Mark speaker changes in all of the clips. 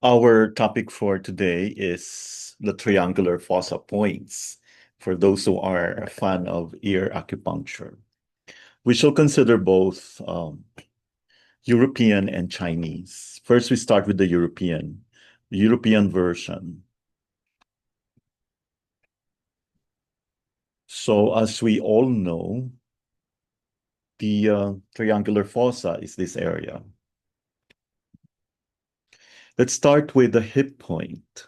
Speaker 1: Our topic for today is the triangular fossa points for those who are a fan of ear acupuncture. We shall consider both European and Chinese. First, we start with the European version. So as we all know, the triangular fossa is this area. Let's start with the hip point.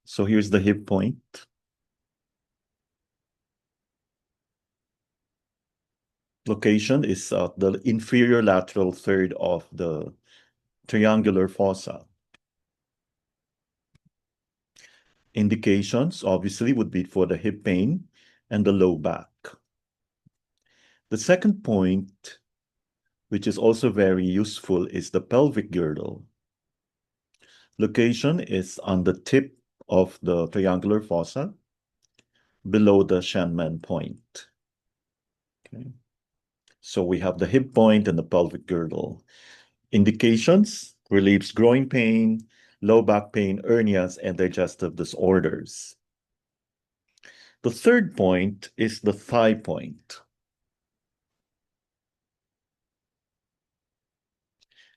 Speaker 1: So here's the hip point. Location is the inferior lateral third of the triangular fossa. Indications obviously would be for the hip pain and the low back. The second point, which is also very useful, is the pelvic girdle. Location is on the tip of the triangular fossa below the Shanman point. Okay. So we have the hip point and the pelvic girdle. Indications: relieves groin pain, low back pain, hernias, and digestive disorders. The third point is the thigh point.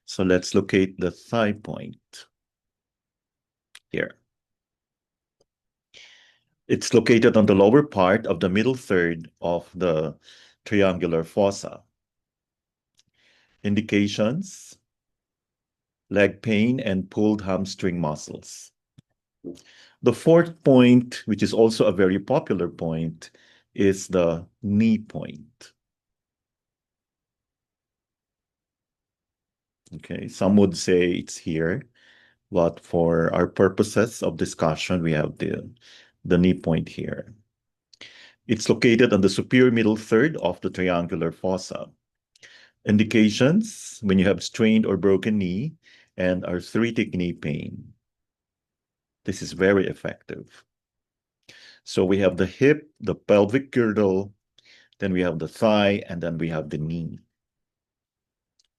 Speaker 1: So let's locate the thigh point here. It's located on the lower part of the middle third of the triangular fossa. Indications: leg pain and pulled hamstring muscles. The fourth point, which is also a very popular point, is the knee point. Okay, some would say it's here, but for our purposes of discussion, we have the knee point here. It's located on the superior middle third of the triangular fossa. Indications: when you have strained or broken knee and arthritic knee pain. This is very effective. So we have the hip, the pelvic girdle, then we have the thigh, and then we have the knee,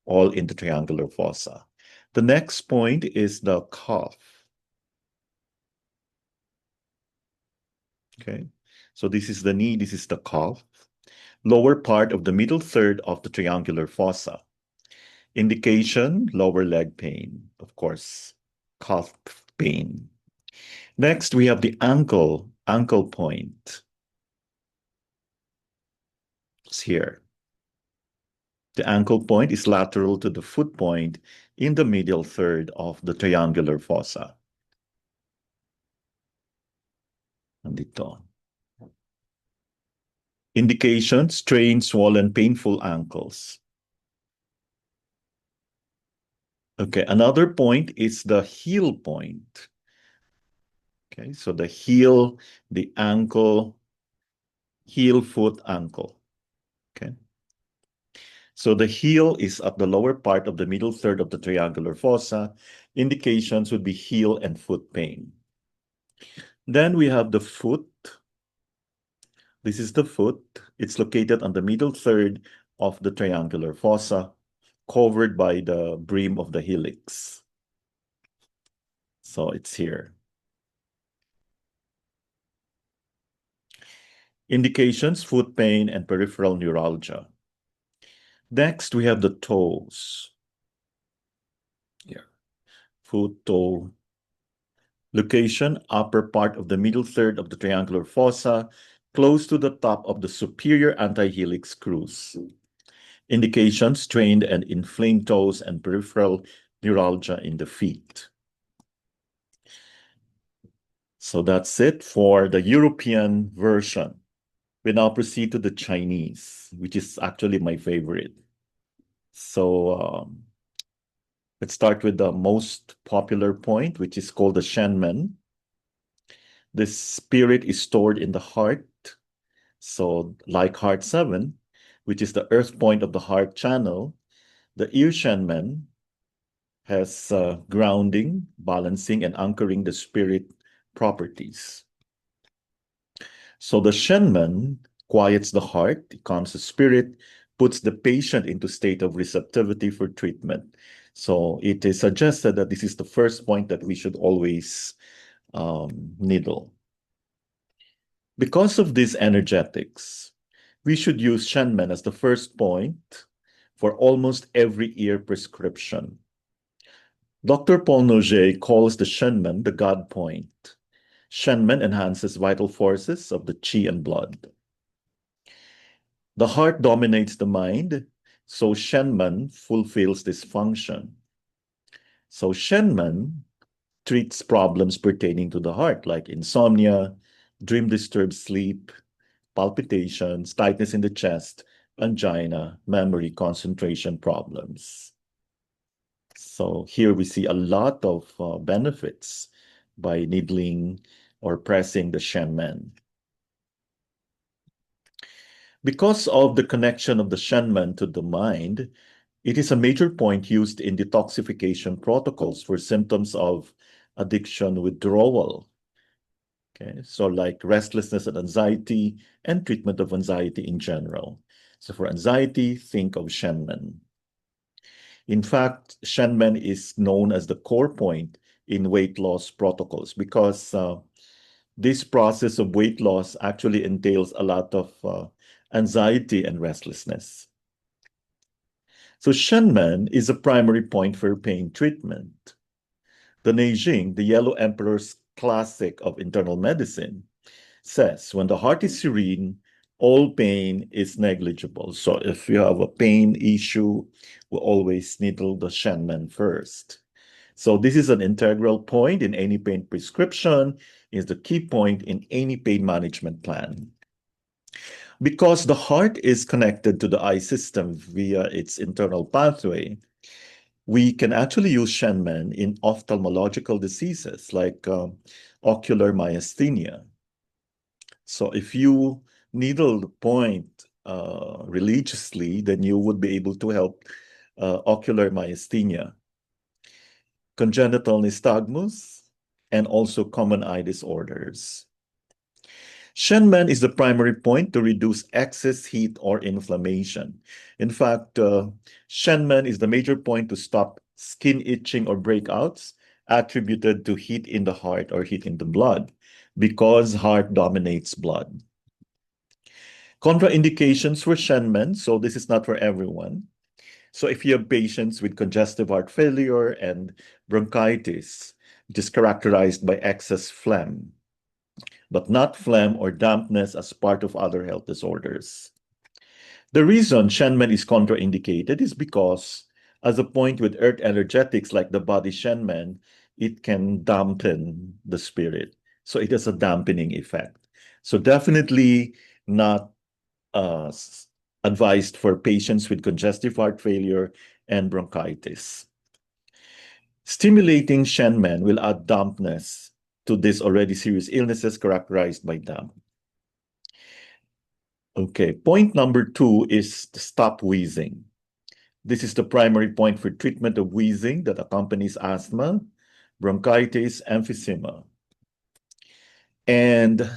Speaker 1: all in the triangular fossa. The next point is the calf. Okay, so this is the knee, this is the calf. Lower part of the middle third of the triangular fossa. Indication: lower leg pain, of course, calf pain. Next, we have the ankle point. It's here. The ankle point is lateral to the foot point in the medial third of the triangular fossa. Nandito. Indication: strained, swollen, painful ankles. Okay, another point is the heel point. Okay, so the heel, the ankle, heel, foot, ankle. Okay. So the heel is at the lower part of the middle third of the triangular fossa. Indications would be heel and foot pain. Then we have the foot. This is the foot. It's located on the middle third of the triangular fossa, covered by the brim of the helix. So it's here. Indications: foot pain and peripheral neuralgia. Next, we have the toes. Here. Foot, toe. Location: upper part of the middle third of the triangular fossa, close to the top of the superior antihelix screws. Indications: strained and inflamed toes and peripheral neuralgia in the feet. So that's it for the European version. We now proceed to the Chinese, which is actually my favorite. So let's start with the most popular point, which is called the Shenmen. The spirit is stored in the heart. So like heart 7, which is the earth point of the heart channel, the ear Shenmen has grounding, balancing, and anchoring the spirit properties. So the Shenmen quiets the heart, it calms the spirit, puts the patient into state of receptivity for treatment. So it is suggested that this is the first point that we should always needle. Because of these energetics, we should use Shenmen as the first point for almost every ear prescription. Dr. Paul Noget calls the Shenmen the God point. Shenmen enhances vital forces of the qi and blood. The heart dominates the mind, so Shenmen fulfills this function. So Shenmen treats problems pertaining to the heart, like insomnia, dream-disturbed sleep, palpitations, tightness in the chest, angina, memory, concentration problems. So here we see a lot of benefits by needling or pressing the Shenmen. Because of the connection of the Shenmen to the mind, it is a major point used in detoxification protocols for symptoms of addiction withdrawal. Okay, so like restlessness and anxiety and treatment of anxiety in general. So for anxiety, think of Shenmen. In fact, Shenmen is known as the core point in weight loss protocols because this process of weight loss actually entails a lot of anxiety and restlessness. So Shenmen is a primary point for pain treatment. The Neijing, the Yellow Emperor's classic of internal medicine, says when the heart is serene, all pain is negligible. So if you have a pain issue, we always needle the Shenmen first. So this is an integral point in any pain prescription, is the key point in any pain management plan. Because the heart is connected to the eye system via its internal pathway, we can actually use Shenmen in ophthalmological diseases like ocular myasthenia. So if you needle the point religiously, then you would be able to help ocular myasthenia, congenital nystagmus, and also common eye disorders. Shenmen is the primary point to reduce excess heat or inflammation. In fact, Shenmen is the major point to stop skin itching or breakouts attributed to heat in the heart or heat in the blood because heart dominates blood. Contraindications for Shenmen, so this is not for everyone. So if you have patients with congestive heart failure and bronchitis, which is characterized by excess phlegm, but not phlegm or dampness as part of other health disorders. The reason Shenmen is contraindicated is because, as a point with earth energetics like the body Shenmen, it can dampen the spirit. So it has a dampening effect. So definitely not advised for patients with congestive heart failure and bronchitis. Stimulating Shenmen will add dampness to these already serious illnesses characterized by damp. Okay, point number 2 is to stop wheezing. This is the primary point for treatment of wheezing that accompanies asthma, bronchitis, emphysema. And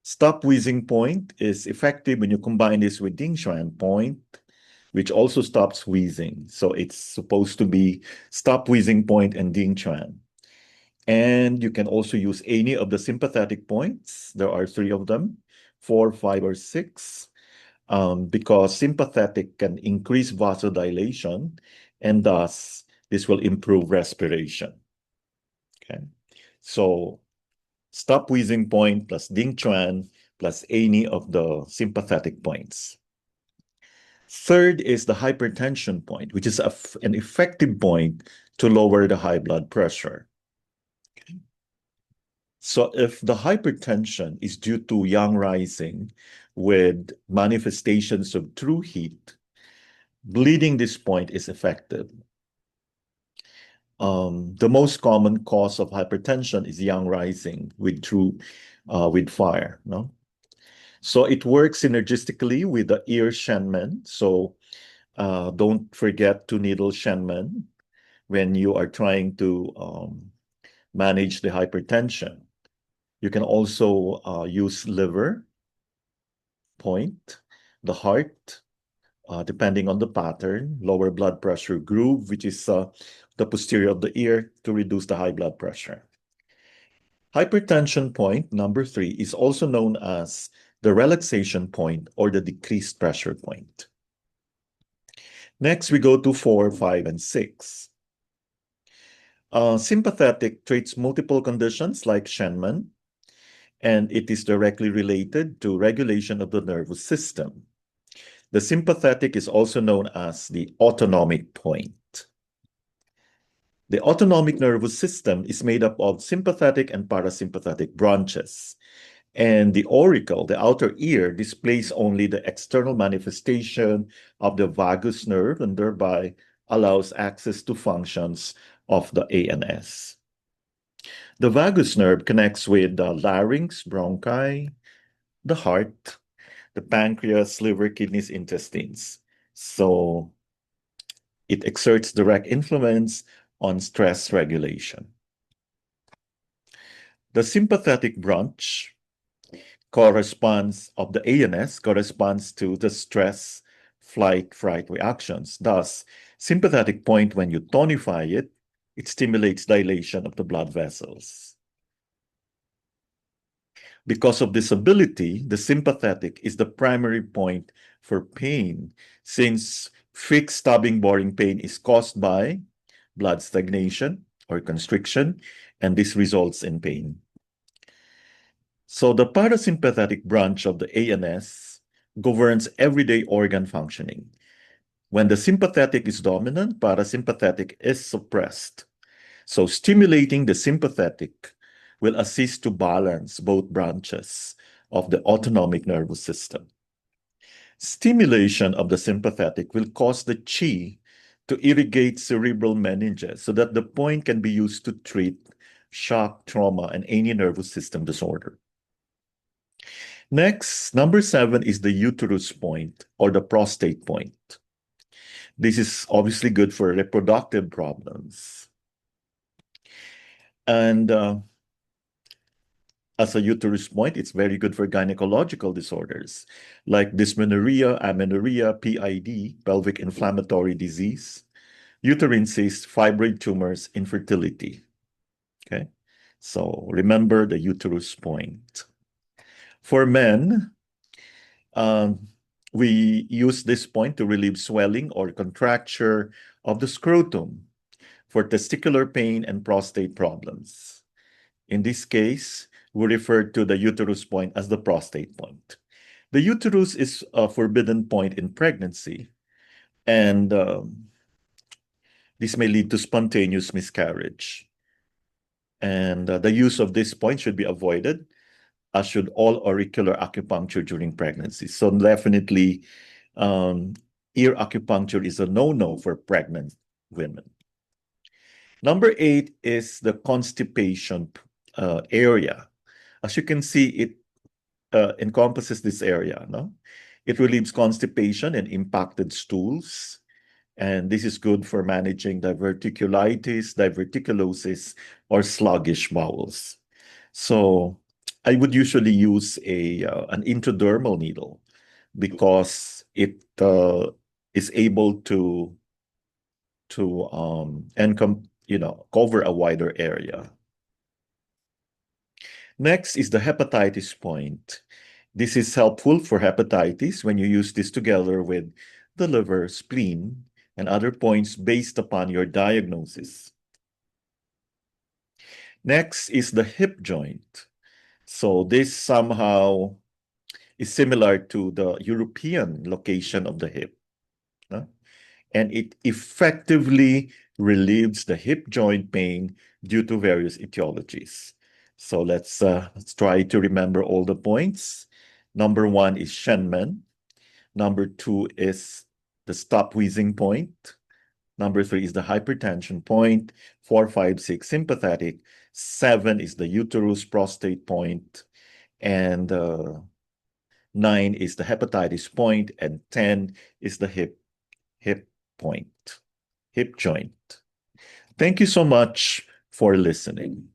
Speaker 1: stop wheezing point is effective when you combine this with Dingshuan point, which also stops wheezing. So it's supposed to be stop wheezing point and Dingshuan. And you can also use any of the sympathetic points. There are 3 of them, 4, 5, or 6, because sympathetic can increase vasodilation, and thus this will improve respiration. Okay, so stop wheezing point plus Ding Chuan plus any of the sympathetic points. Third is the hypertension point, which is an effective point to lower the high blood pressure. So if the hypertension is due to yang rising with manifestations of true heat, bleeding this point is effective. The most common cause of hypertension is yang rising with fire. No? So it works synergistically with the ear Shenmen. So don't forget to needle Shenmen when you are trying to manage the hypertension. You can also use liver point, the heart, depending on the pattern, lower blood pressure groove, which is the posterior of the ear, to reduce the high blood pressure. Hypertension point, number 3, is also known as the relaxation point or the decreased pressure point. Next, we go to 4, 5, and 6. Sympathetic treats multiple conditions like Shenman, and it is directly related to regulation of the nervous system. The sympathetic is also known as the autonomic point. The autonomic nervous system is made up of sympathetic and parasympathetic branches. And the auricle, the outer ear, displays only the external manifestation of the vagus nerve and thereby allows access to functions of the ANS. The vagus nerve connects with the larynx, bronchi, the heart, the pancreas, liver, kidneys, intestines. So it exerts direct influence on stress regulation. The sympathetic branch of the ANS corresponds to the stress, flight, fright reactions. Thus, sympathetic point, when you tonify it, it stimulates dilation of the blood vessels. Because of this ability, the sympathetic is the primary point for pain, since fixed, stabbing, boring pain is caused by blood stagnation or constriction, and this results in pain. So the parasympathetic branch of the ANS governs everyday organ functioning. When the sympathetic is dominant, parasympathetic is suppressed. So stimulating the sympathetic will assist to balance both branches of the autonomic nervous system. Stimulation of the sympathetic will cause the chi to irrigate cerebral meninges so that the point can be used to treat shock, trauma, and any nervous system disorder. Next, number 7 is the uterus point or the prostate point. This is obviously good for reproductive problems. And as a uterus point, it's very good for gynecological disorders like dysmenorrhea, amenorrhea, PID, pelvic inflammatory disease, uterine cysts, fibroid tumors, infertility. Okay, so remember the uterus point. For men, we use this point to relieve swelling or contracture of the scrotum for testicular pain and prostate problems. In this case, we refer to the uterus point as the prostate point. The uterus is a forbidden point in pregnancy, and this may lead to spontaneous miscarriage. And the use of this point should be avoided, as should all auricular acupuncture during pregnancy. So definitely, ear acupuncture is a no-no for pregnant women. Number 8 is the constipation area. As you can see, it encompasses this area. No? It relieves constipation and impacted stools. And this is good for managing diverticulitis, diverticulosis, or sluggish bowels. So I would usually use an intradermal needle because it is able to cover a wider area. Next is the hepatitis point. This is helpful for hepatitis when you use this together with the liver, spleen, and other points based upon your diagnosis. Next is the hip joint. So this somehow is similar to the European location of the hip. And it effectively relieves the hip joint pain due to various etiologies. So let's try to remember all the points. Number 1 is Shenman. Number 2 is the stop wheezing point. Number 3 is the hypertension point. 4, 5, 6, sympathetic. 7 is the uterus prostate point. And 9 is the hepatitis point. And 10 is the hip point, hip joint. Thank you so much for listening.